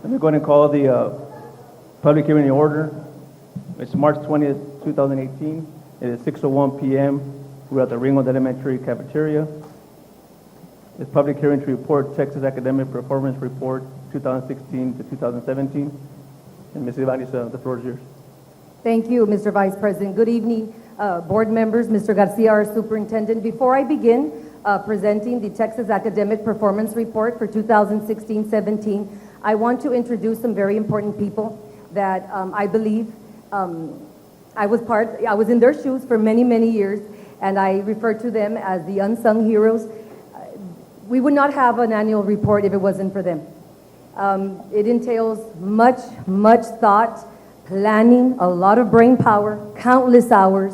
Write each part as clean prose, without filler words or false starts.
Let me go ahead and call the public hearing in order. It's March 20th, 2018. It is 6:01 p.m. We're at the Ringgold Elementary cafeteria. It's public hearing to report Texas Academic Performance Report 2016 to 2017. And Ms. Ivanis, the floor is yours. Thank you, Mr. Vice President. Good evening, board members, Mr. Garcia, our superintendent. Before I begin presenting the Texas Academic Performance Report for 2016-17, I want to introduce some very important people that I believe I was in their shoes for many, many years, and I refer to them as the unsung heroes. We would not have an annual report if it wasn't for them. It entails much, much thought, planning, a lot of brain power, countless hours.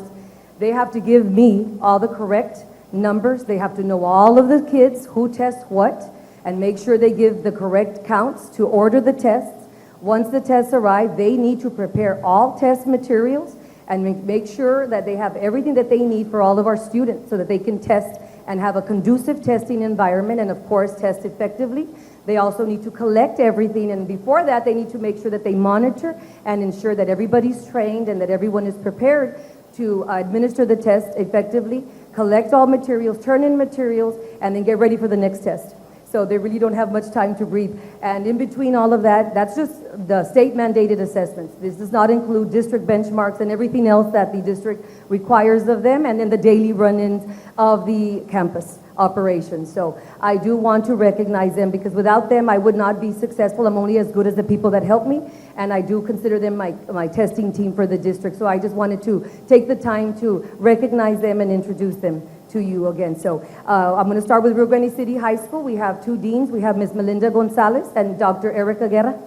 They have to give me all the correct numbers. They have to know all of the kids, who tests what, and make sure they give the correct counts to order the tests. Once the tests arrive, they need to prepare all test materials and make sure that they have everything that they need for all of our students so that they can test and have a conducive testing environment and, of course, test effectively. They also need to collect everything, and before that, they need to make sure that they monitor and ensure that everybody's trained and that everyone is prepared to administer the test effectively, collect all materials, turn in materials, and then get ready for the next test. So they really don't have much time to breathe. And in between all of that, that's just the state mandated assessments. This does not include district benchmarks and everything else that the district requires of them, and then the daily run-ins of the campus operations. So I do want to recognize them because without them, I would not be successful. I'm only as good as the people that help me, and I do consider them my testing team for the district. So I just wanted to take the time to recognize them and introduce them to you again. So I'm going to start with Rio Grande City High School. We have two deans. We have Ms. Melinda Gonzalez and Dr. Erica Guerra.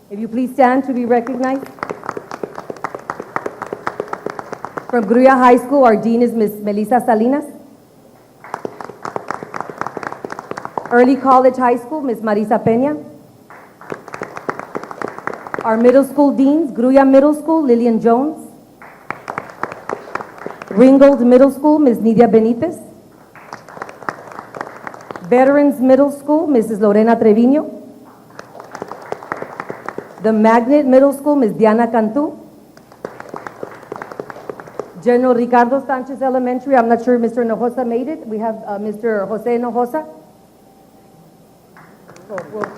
If you please stand to be recognized. From Gruya High School, our dean is Ms. Melissa Salinas. Early College High School, Ms. Marisa Peña. Our middle school deans, Gruya Middle School, Lillian Jones. Ringgold Middle School, Ms. Nidia Benitez. Veterans Middle School, Mrs. Lorena Trevino. The Magnet Middle School, Ms. Diana Cantu. General Ricardo Sanchez Elementary, I'm not sure if Mr. Hinojosa made it. We have Mr. Jose Hinojosa.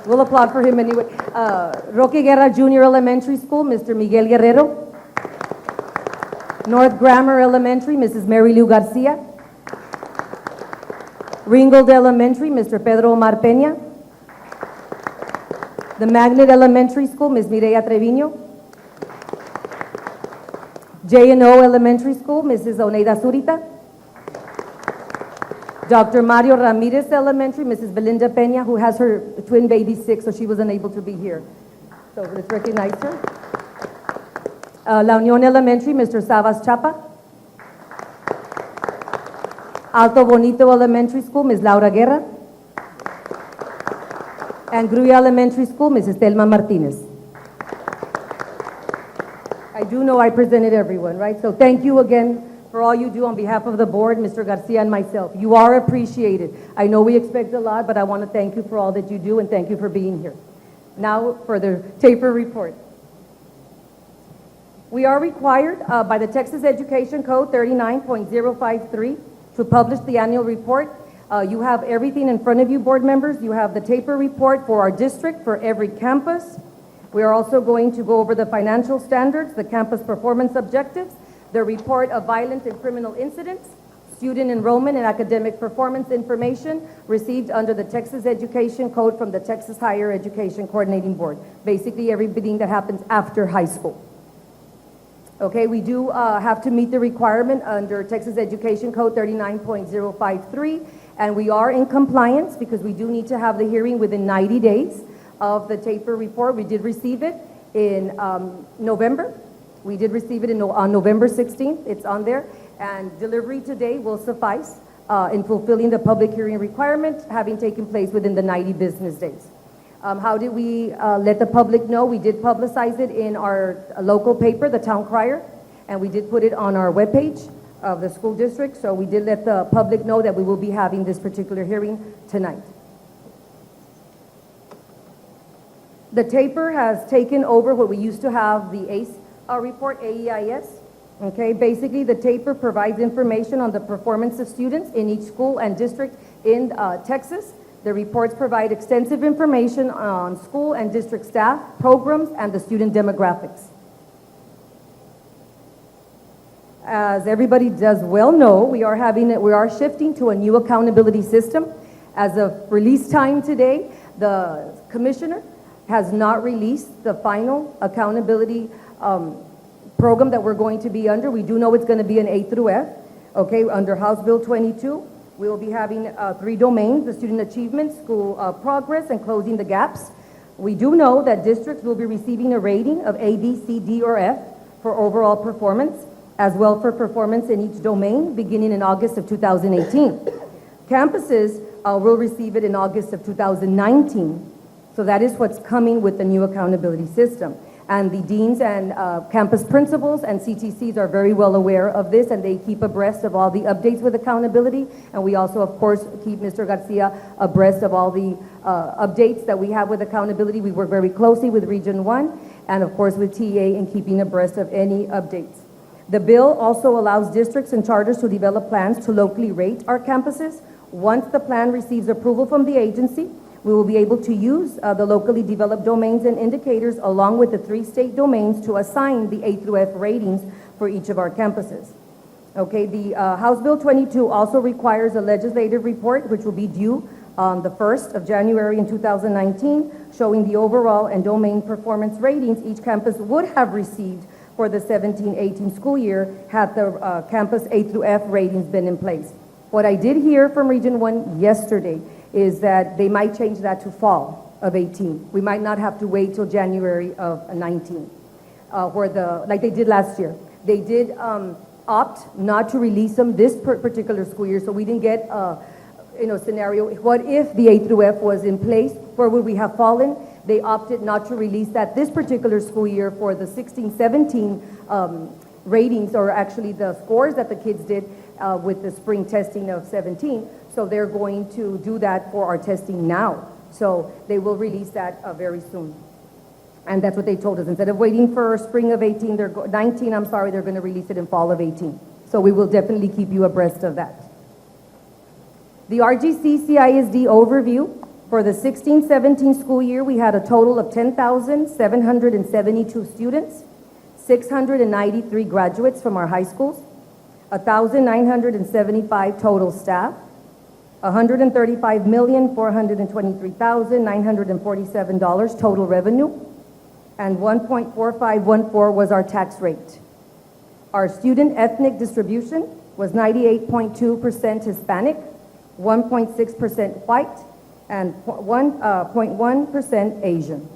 We'll applaud for him anyway. Roque Guerra Junior Elementary School, Mr. Miguel Guerrero. North Grammar Elementary, Mrs. Mary Lou Garcia. Ringgold Elementary, Mr. Pedro Omar Peña. The Magnet Elementary School, Ms. Mireya Trevino. J&O Elementary School, Mrs. Oneida Zurita. Dr. Mario Ramirez Elementary, Mrs. Belinda Peña, who has her twin baby sick, so she was unable to be here. So let's recognize her. La Unión Elementary, Mr. Sabas Chapa. Alto Bonito Elementary School, Ms. Laura Guerra. And Gruya Elementary School, Mrs. Telma Martinez. I do know I presented everyone, right? So thank you again for all you do on behalf of the board, Mr. Garcia and myself. You are appreciated. I know we expect a lot, but I want to thank you for all that you do, and thank you for being here. Now for the taper report. We are required by the Texas Education Code 39.053 to publish the annual report. You have everything in front of you, board members. You have the taper report for our district, for every campus. We are also going to go over the financial standards, the campus performance objectives, the report of violent and criminal incidents, student enrollment and academic performance information received under the Texas Education Code from the Texas Higher Education Coordinating Board. Basically everything that happens after high school. Okay, we do have to meet the requirement under Texas Education Code 39.053, and we are in compliance because we do need to have the hearing within 90 days of the taper report. We did receive it in November. We did receive it on November 16th. It's on there, and delivery today will suffice in fulfilling the public hearing requirement, having taken place within the 90 business days. How did we let the public know? We did publicize it in our local paper, the Town Crier, and we did put it on our webpage of the school district. So we did let the public know that we will be having this particular hearing tonight. The TAPER has taken over what we used to have, the ACE report, AEIS. Okay, basically the TAPER provides information on the performance of students in each school and district in Texas. The reports provide extensive information on school and district staff, programs, and the student demographics. As everybody does well know, we are shifting to a new accountability system. As of release time today, the commissioner has not released the final accountability program that we're going to be under. We do know it's going to be an A through F. Okay, under House Bill 22, we will be having 3 domains: the student achievement, school progress, and closing the gaps. We do know that districts will be receiving a rating of A, B, C, D, or F for overall performance, as well for performance in each domain, beginning in August of 2018. Campuses will receive it in August of 2019. So that is what's coming with the new accountability system. And the deans and campus principals and CTCs are very well aware of this, and they keep abreast of all the updates with accountability. And we also, of course, keep Mr. Garcia abreast of all the updates that we have with accountability. We work very closely with Region 1 and, of course, with TA in keeping abreast of any updates. The bill also allows districts and charters to develop plans to locally rate our campuses. Once the plan receives approval from the agency, we will be able to use the locally developed domains and indicators along with the 3 state domains to assign the A through F ratings for each of our campuses. Okay, the House Bill 22 also requires a legislative report, which will be due on the 1st of January in 2019, showing the overall and domain performance ratings each campus would have received for the 17-18 school year had the campus A through F ratings been in place. What I did hear from Region 1 yesterday is that they might change that to fall of 18. We might not have to wait till January of 19, like they did last year. They did opt not to release them this particular school year, so we didn't get scenario. What if the A through F was in place? Where would we have fallen? They opted not to release that this particular school year for the 16-17 ratings, or actually the scores that the kids did with the spring testing of 17. So they're going to do that for our testing now. So they will release that very soon. And that's what they told us. Instead of waiting for spring of 19, they're going to release it in fall of 18. So we will definitely keep you abreast of that. The RGCCISD overview. For the 16-17 school year, we had a total of 10,772 students, 693 graduates from our high schools, 1,975 total staff, $135,423,947 total revenue, and 1.4514 was our tax rate. Our student ethnic distribution was 98.2% Hispanic, 1.6% white, and 1.1% Asian.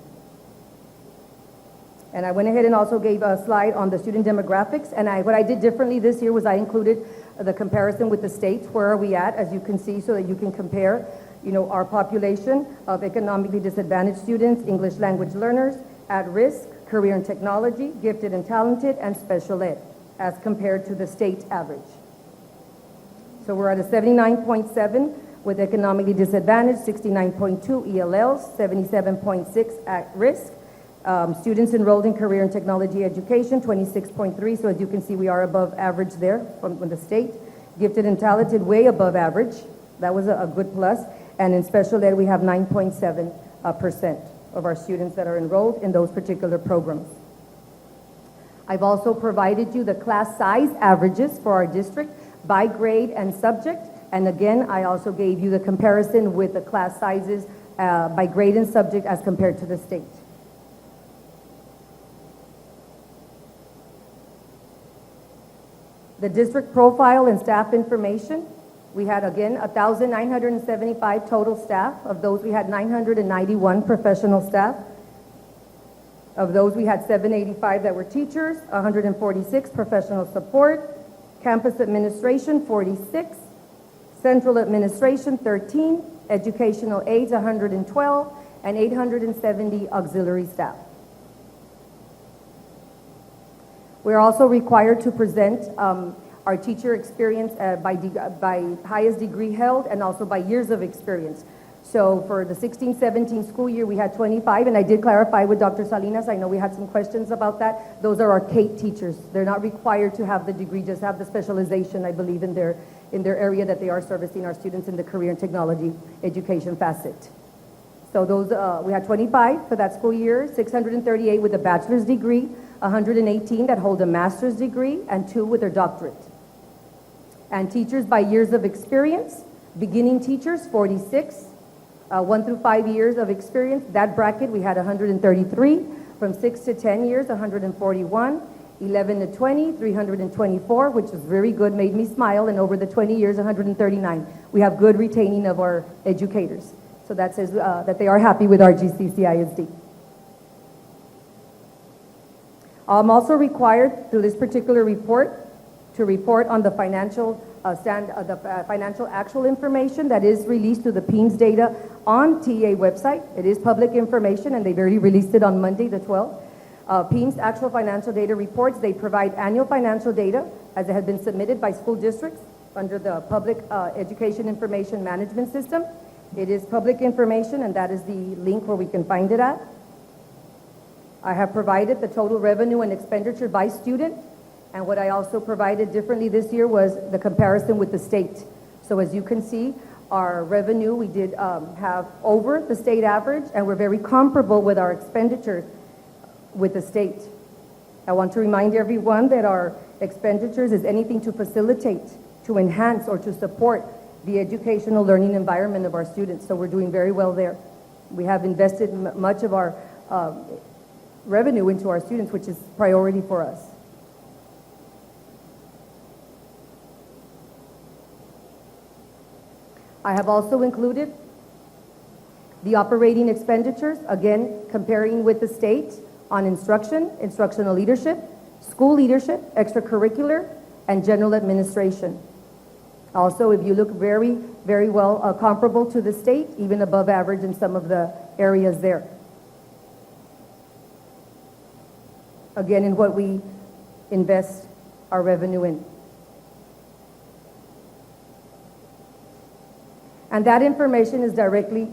And I went ahead and also gave a slide on the student demographics. And what I did differently this year was I included the comparison with the states. Where are we at, as you can see, so that you can compare, our population of economically disadvantaged students, English language learners, at risk, career and technology, gifted and talented, and special ed, as compared to the state average. So we're at a 79.7 with economically disadvantaged, 69.2 ELLs, 77.6 at risk. Students enrolled in career and technology education, 26.3. So as you can see, we are above average there from the state. Gifted and talented, way above average. That was a good plus. And in special ed, we have 9.7% of our students that are enrolled in those particular programs. I've also provided you the class size averages for our district by grade and subject. And again, I also gave you the comparison with the class sizes by grade and subject as compared to the state. The district profile and staff information, we had again 1,975 total staff. Of those, we had 991 professional staff. Of those, we had 785 that were teachers, 146 professional support, campus administration 46, central administration 13, educational aides 112, and 870 auxiliary staff. We're also required to present our teacher experience by highest degree held and also by years of experience. So for the 16-17 school year, we had 25, and I did clarify with Dr. Salinas, I know we had some questions about that. Those are our CATE teachers. They're not required to have the degree, just have the specialization, I believe, in their area that they are servicing our students in the career and technology education facet. So those, we had 25 for that school year, 638 with a bachelor's degree, 118 that hold a master's degree, and 2 with their doctorate. And teachers by years of experience, beginning teachers, 46, 1 through 5 years of experience. That bracket, we had 133. From 6 to 10 years, 141. 11 to 20, 324, which was very good, made me smile. And over the 20 years, 139. We have good retaining of our educators. So that says that they are happy with RGCCISD. I'm also required through this particular report to report on the financial financial actual information that is released to the PEAMS data on TA website. It is public information, and they've already released it on Monday, the 12th. PEAMS actual financial data reports, they provide annual financial data as it has been submitted by school districts under the Public Education Information Management System. It is public information, and that is the link where we can find it at. I have provided the total revenue and expenditure by student. And what I also provided differently this year was the comparison with the state. So as you can see, our revenue, we did have over the state average, and we're very comparable with our expenditures with the state. I want to remind everyone that our expenditures is anything to facilitate, to enhance, or to support the educational learning environment of our students. So we're doing very well there. We have invested much of our revenue into our students, which is priority for us. I have also included the operating expenditures, again, comparing with the state on instruction, instructional leadership, school leadership, extracurricular, and general administration. Also, if you look very, very well comparable to the state, even above average in some of the areas there. Again, in what we invest our revenue in. And that information is directly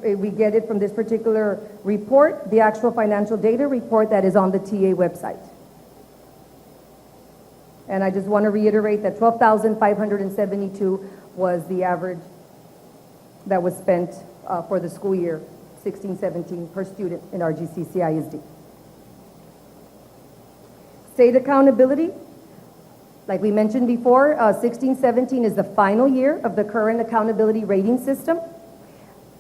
we get it from this particular report, the actual financial data report that is on the TA website. And I just want to reiterate that 12,572 was the average that was spent for the school year 16-17 per student in our RGCCISD. State accountability. Like we mentioned before, 16-17 is the final year of the current accountability rating system.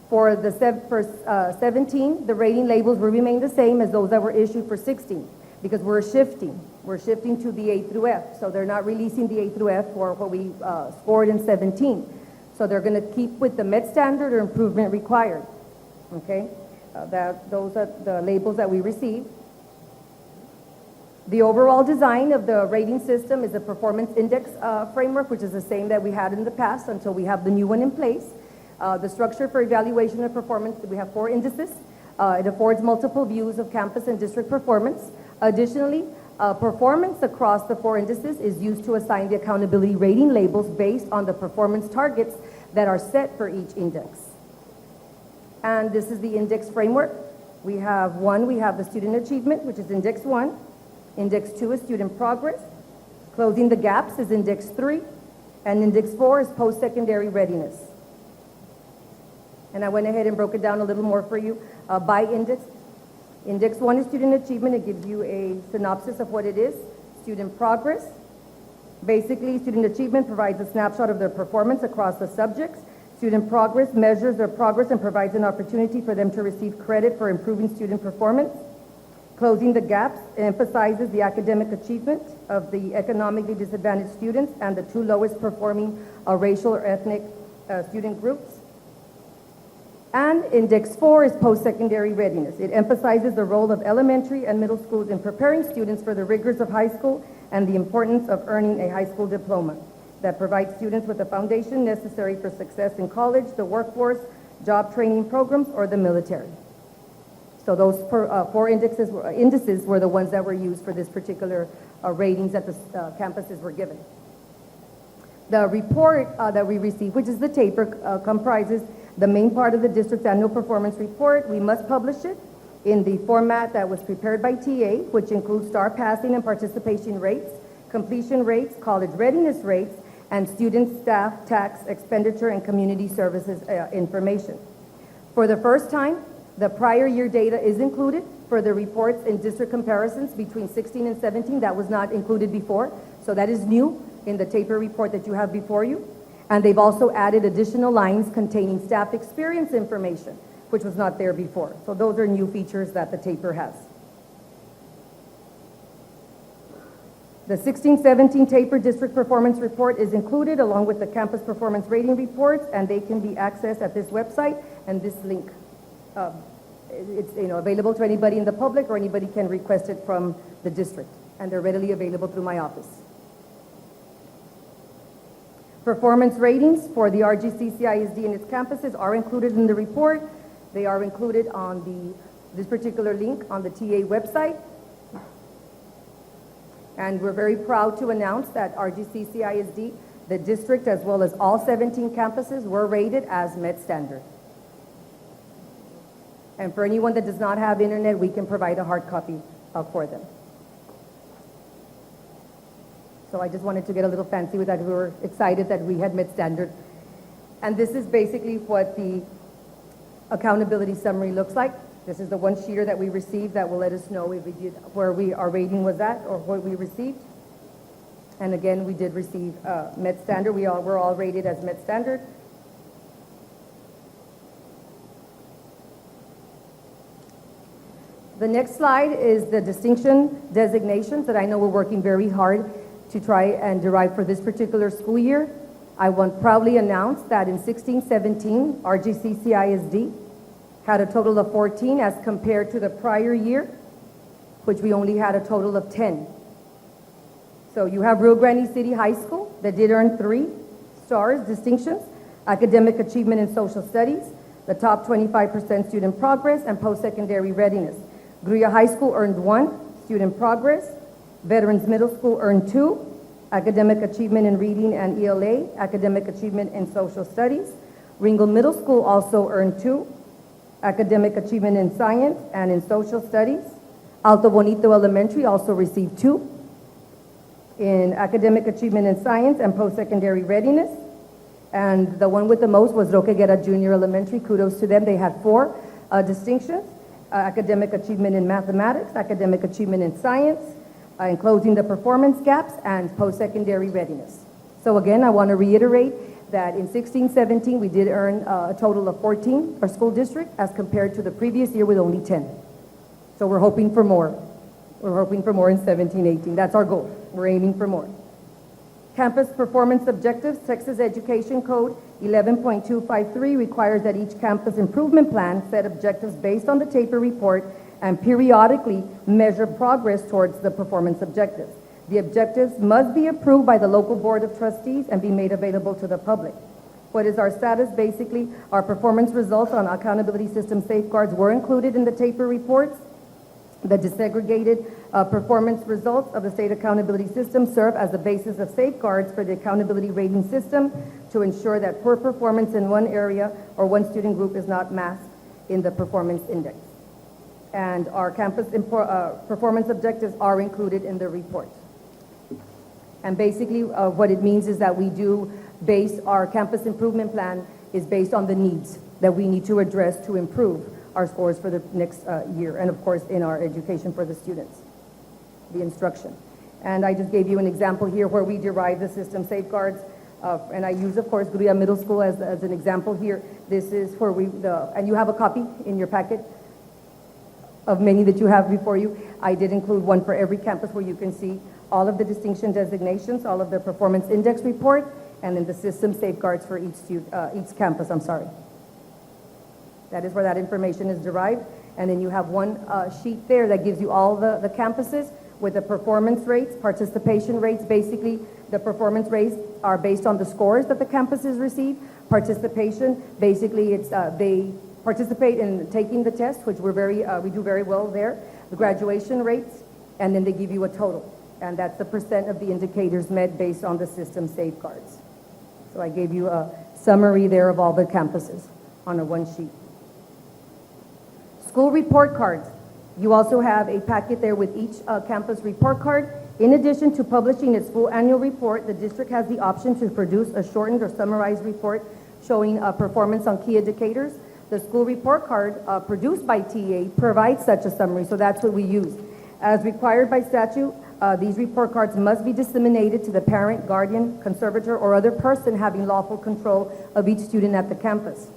For 17, the rating labels will remain the same as those that were issued for 16, because we're shifting. We're shifting to the A through F, so they're not releasing the A through F for what we scored in 17. So they're going to keep with the Met standard or improvement required. Okay, those are the labels that we received. The overall design of the rating system is a performance index framework, which is the same that we had in the past until we have the new one in place. The structure for evaluation of performance, we have 4 indices. It affords multiple views of campus and district performance. Additionally, performance across the 4 indices is used to assign the accountability rating labels based on the performance targets that are set for each index. And this is the index framework. We have the student achievement, which is index 1. Index 2 is student progress. Closing the gaps is index 3. And index 4 is post-secondary readiness. And I went ahead and broke it down a little more for you by index. Index 1 is student achievement. It gives you a synopsis of what it is. Student progress. Basically, student achievement provides a snapshot of their performance across the subjects. Student progress measures their progress and provides an opportunity for them to receive credit for improving student performance. Closing the gaps emphasizes the academic achievement of the economically disadvantaged students and the 2 lowest performing racial or ethnic student groups. And index 4 is post-secondary readiness. It emphasizes the role of elementary and middle schools in preparing students for the rigors of high school and the importance of earning a high school diploma that provides students with the foundation necessary for success in college, the workforce, job training programs, or the military. So those 4 indices were the ones that were used for this particular ratings that the campuses were given. The report that we received, which is the taper, comprises The main part of the district's annual performance report, we must publish it in the format that was prepared by TA, which includes star passing and participation rates, completion rates, college readiness rates, and student staff tax expenditure and community services information. For the first time, the prior year data is included for the reports in district comparisons between 16 and 17. That was not included before, so that is new in the TAPER report that you have before you. And they've also added additional lines containing staff experience information, which was not there before. So those are new features that the TAPER has. The 16-17 TAPER District Performance Report is included along with the Campus Performance Rating Reports, and they can be accessed at this website and this link. It's available to anybody in the public, or anybody can request it from the district, and they're readily available through my office. Performance ratings for the RGCCISD and its campuses are included in the report. They are included on this particular link on the TA website. And we're very proud to announce that RGCCISD, the district, as well as all 17 campuses, were rated as Met Standard. And for anyone that does not have internet, we can provide a hard copy for them. So I just wanted to get a little fancy with that. We were excited that we had Met Standard. And this is basically what the accountability summary looks like. This is the one sheeter that we received that will let us know if we did, where our rating was at or what we received. And again, we did receive Met Standard. We're all rated as Met Standard. The next slide is the distinction designations that I know we're working very hard to try and derive for this particular school year. I want to proudly announce that in 16-17, RGCCISD had a total of 14 as compared to the prior year, which we only had a total of 10. So you have Rio Grande City High School that did earn 3 stars, distinctions, academic achievement in social studies, the top 25% student progress, and post-secondary readiness. Gruya High School earned 1, student progress. Veterans Middle School earned 2, academic achievement in reading and ELA, academic achievement in social studies. Ringgold Middle School also earned 2, academic achievement in science and in social studies. Alto Bonito Elementary also received 2 in academic achievement in science and post-secondary readiness. And the one with the most was Roque Guerra Junior Elementary. Kudos to them. They had 4 distinctions, academic achievement in mathematics, academic achievement in science, in closing the performance gaps, and post-secondary readiness. So again, I want to reiterate that in 16-17, we did earn a total of 14 for school district as compared to the previous year with only 10. So we're hoping for more. We're hoping for more in 17-18. That's our goal. We're aiming for more. Campus performance objectives, Texas Education Code 11.253 requires that each campus improvement plan set objectives based on the TAPER report and periodically measure progress towards the performance objectives. The objectives must be approved by the local board of trustees and be made available to the public. What is our status? Basically, our performance results on accountability system safeguards were included in the TAPER reports. The desegregated performance results of the state accountability system serve as the basis of safeguards for the accountability rating system to ensure that poor performance in one area or one student group is not masked in the performance index. And our campus performance objectives are included in the report. And basically what it means is that we do base our campus improvement plan is based on the needs that we need to address to improve our scores for the next year, and of course in our education for the students, the instruction. And I just gave you an example here where we derive the system safeguards, and I use, of course, Gruya Middle School as an example here. This is where and you have a copy in your packet of many that you have before you. I did include one for every campus where you can see all of the distinction designations, all of the performance index report, and then the system safeguards for each campus, That is where that information is derived. And then you have one sheet there that gives you all the campuses with the performance rates, participation rates. Basically, the performance rates are based on the scores that the campuses receive. Participation, basically, it's they participate in taking the test, which we do very well there. The graduation rates, and then they give you a total. And that's the percent of the indicators met based on the system safeguards. So I gave you a summary there of all the campuses. on a one sheet. School report cards. You also have a packet there with each campus report card. In addition to publishing its full annual report, the district has the option to produce a shortened or summarized report showing performance on key indicators. The school report card produced by TA provides such a summary, so that's what we use. As required by statute, these report cards must be disseminated to the parent, guardian, conservator, or other person having lawful control of each student at the campus.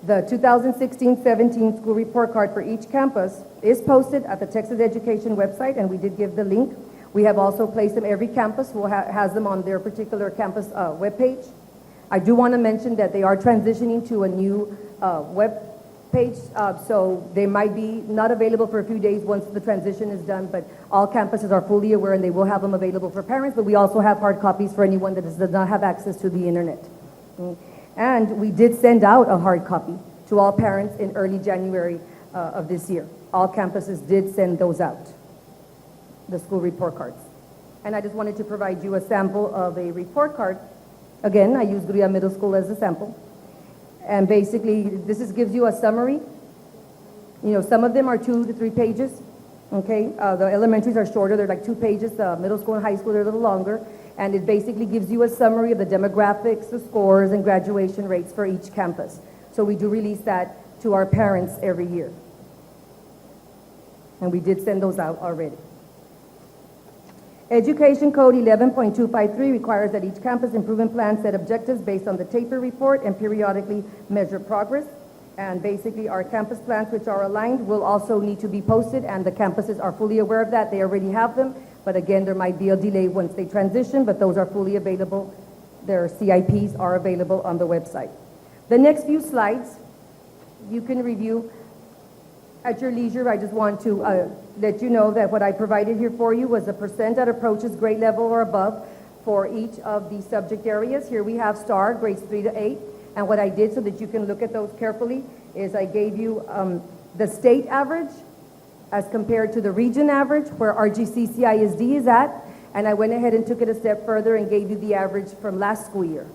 The 2016-17 school report card for each campus is posted at the Texas Education website, and we did give the link. We have also placed them, every campus has them on their particular campus webpage. I do want to mention that they are transitioning to a new web page, so they might be not available for a few days once the transition is done, but all campuses are fully aware and they will have them available for parents, but we also have hard copies for anyone that does not have access to the internet. And we did send out a hard copy to all parents in early January of this year. All campuses did send those out, the school report cards. And I just wanted to provide you a sample of a report card. Again, I use Gruya Middle School as a sample. And basically, gives you a summary. You know, some of them are 2 to 3 pages. Okay, the elementaries are shorter, they're like 2 pages. The middle school and high school, they're a little longer. And it basically gives you a summary of the demographics, the scores, and graduation rates for each campus. So we do release that to our parents every year. And we did send those out already. Education Code 11.253 requires that each campus improvement plan set objectives based on the TAPER report and periodically measure progress. And basically our campus plans, which are aligned, will also need to be posted, and the campuses are fully aware of that. They already have them, but again, there might be a delay once they transition, but those are fully available. Their CIPs are available on the website. The next few slides, you can review at your leisure. I just want to let you know that what I provided here for you was a percent that approaches grade level or above for each of the subject areas. Here we have STAR, grades 3 to 8. And what I did so that you can look at those carefully is I gave you the state average as compared to the region average where RGCCISD is at. And I went ahead and took it a step further and gave you the average from last school year,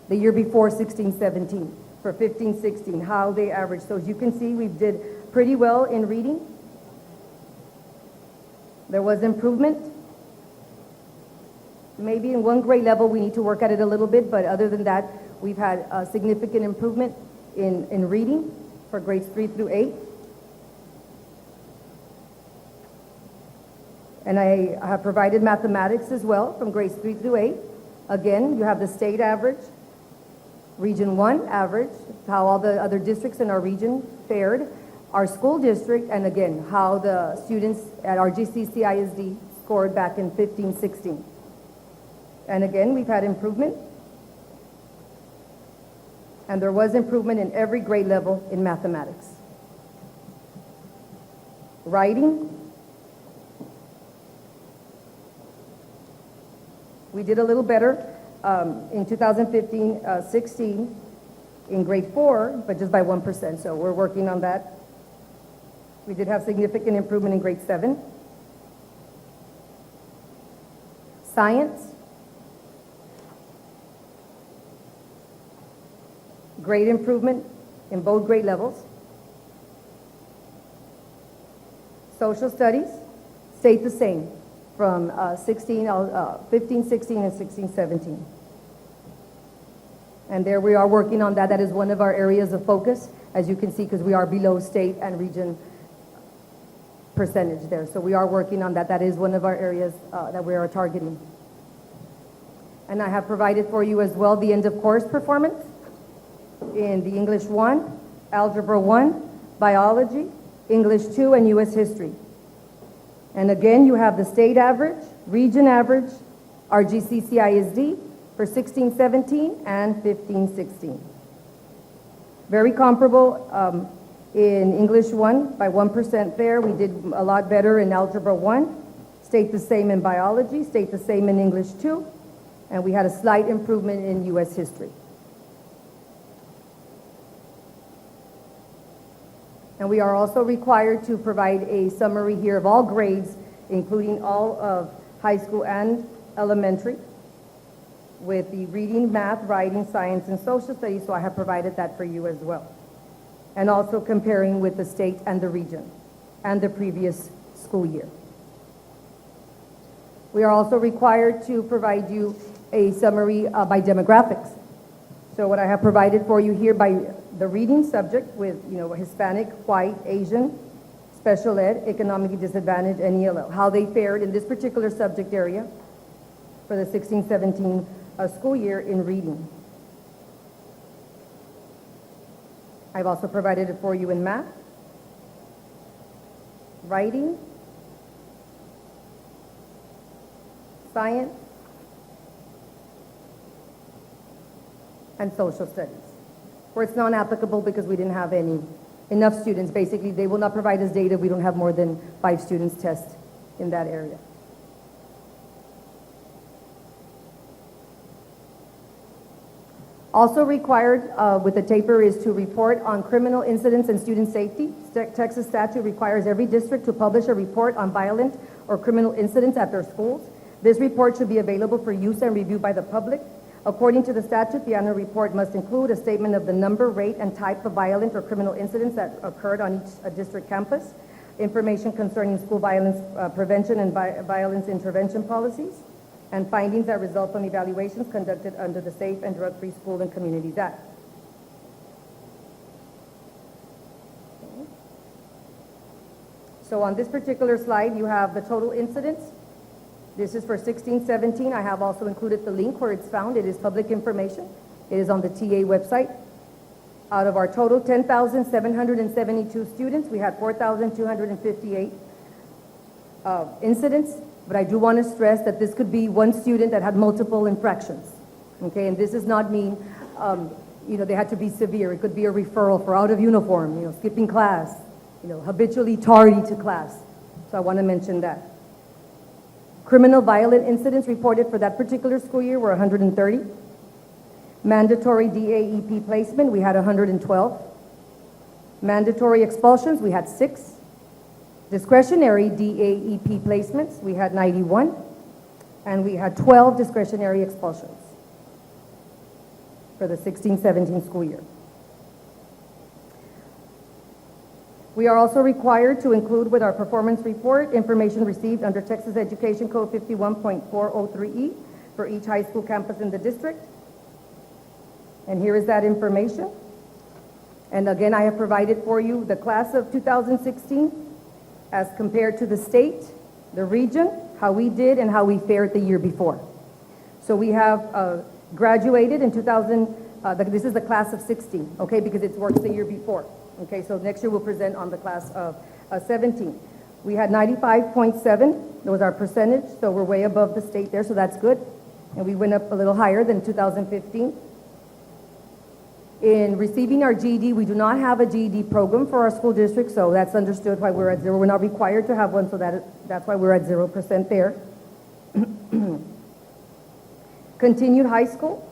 the year before 16-17, for 15-16, how they average. So as you can see, we did pretty well in reading. There was improvement. Maybe in one grade level we need to work at it a little bit, but other than that, we've had a significant improvement in reading for grades 3 through 8. And I have provided mathematics as well from grades 3 through 8. Again, you have the state average, region 1 average, how all the other districts in our region fared, our school district, and again, how the students at RGCCISD scored back in 15-16. And again, we've had improvement. And there was improvement in every grade level in mathematics. Writing. We did a little better in 2015-16 in grade 4, but just by 1%, so we're working on that. We did have significant improvement in grade 7. Science. Great improvement in both grade levels. Social studies stayed the same from 15-16 and 16-17. And there we are working on that. That is one of our areas of focus, as you can see, because we are below state and region percentage there. So we are working on that. That is one of our areas that we are targeting. And I have provided for you as well the end of course performance in the English 1, Algebra 1, Biology, English 2, and U.S. History. And again, you have the state average, region average, RGCCISD for 16-17 and 15-16. Very comparable in English 1 by 1% there. We did a lot better in Algebra 1, stayed the same in Biology, stayed the same in English 2, and we had a slight improvement in U.S. History. And we are also required to provide a summary here of all grades, including all of high school and elementary. with the reading, math, writing, science, and social studies, so I have provided that for you as well. And also comparing with the state and the region and the previous school year. We are also required to provide you a summary by demographics. So what I have provided for you here by the reading subject with, Hispanic, white, Asian, special ed, economically disadvantaged, and ELL, how they fared in this particular subject area for the 16-17 school year in reading. I've also provided it for you in math, writing, science, and social studies, where it's non-applicable because we didn't have enough students. Basically, they will not provide us data. We don't have more than 5 students test in that area. Also required with the taper is to report on criminal incidents and student safety. Texas statute requires every district to publish a report on violent or criminal incidents at their schools. This report should be available for use and review by the public. According to the statute, the annual report must include a statement of the number, rate, and type of violent or criminal incidents that occurred on each district campus, information concerning school violence prevention and violence intervention policies, and findings that result from evaluations conducted under the Safe and Drug-Free School and Communities Act. So on this particular slide, you have the total incidents. This is for 16-17. I have also included the link where it's found. It is public information. It is on the TA website. Out of our total 10,772 students, we had 4,258 incidents. But I do want to stress that this could be one student that had multiple infractions. Okay, and this does not mean, they had to be severe. It could be a referral for out of uniform, skipping class, habitually tardy to class. So I want to mention that. Criminal violent incidents reported for that particular school year were 130. Mandatory DAEP placement, we had 112. Mandatory expulsions, we had 6. Discretionary DAEP placements, we had 91. And we had 12 discretionary expulsions for the 16-17 school year. We are also required to include with our performance report information received under Texas Education Code 51.403E for each high school campus in the district. And here is that information. And again, I have provided for you the class of 2016 as compared to the state, the region, how we did and how we fared the year before. So we have graduated in 2000, this is the class of 16, okay, because it works the year before. Okay, so next year we'll present on the class of 17. We had 95.7, that was our percentage, so we're way above the state there, so that's good. And we went up a little higher than 2015. In receiving our GED, we do not have a GED program for our school district, so that's understood why we're at 0. We're not required to have one, so that's why we're at 0% there. Continued high school,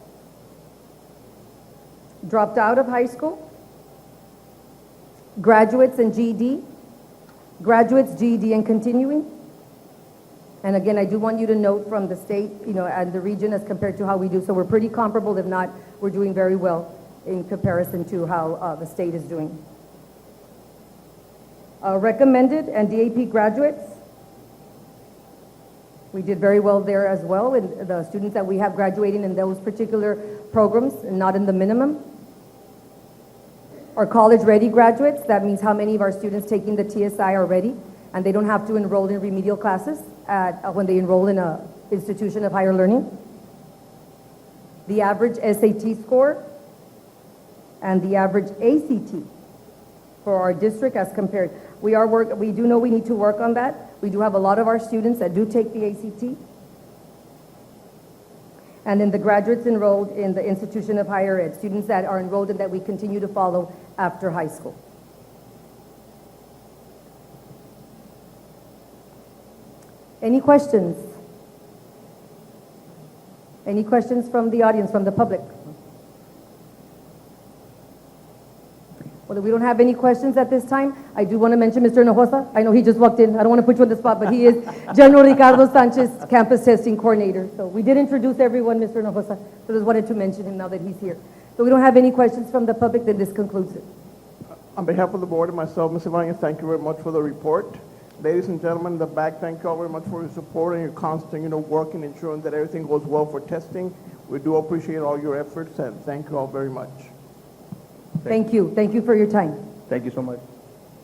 dropped out of high school, graduates and GED, graduates, GED, and continuing. And again, I do want you to note from the state, and the region as compared to how we do. So we're pretty comparable. If not, we're doing very well in comparison to how the state is doing. Recommended and DAP graduates, we did very well there as well. And the students that we have graduating in those particular programs, not in the minimum. Our college-ready graduates, that means how many of our students taking the TSI are ready, and they don't have to enroll in remedial classes when they enroll in an institution of higher learning. The average SAT score and the average ACT for our district as compared. We do know we need to work on that. We do have a lot of our students that do take the ACT. And then the graduates enrolled in the institution of higher ed, students that are enrolled and that we continue to follow after high school. Any questions? Any questions from the audience, from the public? Well, that we don't have any questions at this time, I do want to mention Mr. Hinojosa. I know he just walked in. I don't want to put you on the spot, but he is General Ricardo Sanchez, Campus Testing Coordinator. So we did introduce everyone, Mr. Hinojosa, so just wanted to mention him now that he's here. So we don't have any questions from the public, then this concludes it. On behalf of the board and myself, Ms. Ibanez, thank you very much for the report. Ladies and gentlemen in the back, thank you all very much for your support and your constant, work in ensuring that everything goes well for testing. We do appreciate all your efforts, and thank you all very much. Thank you. Thank you for your time. Thank you so much.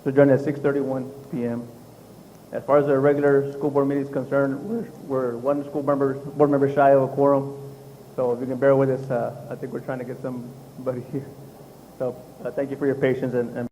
So adjourned at 6:31 p.m. As far as the regular school board meeting is concerned, we're one board member shy of a quorum. So if you can bear with us, I think we're trying to get somebody here. So thank you for your patience and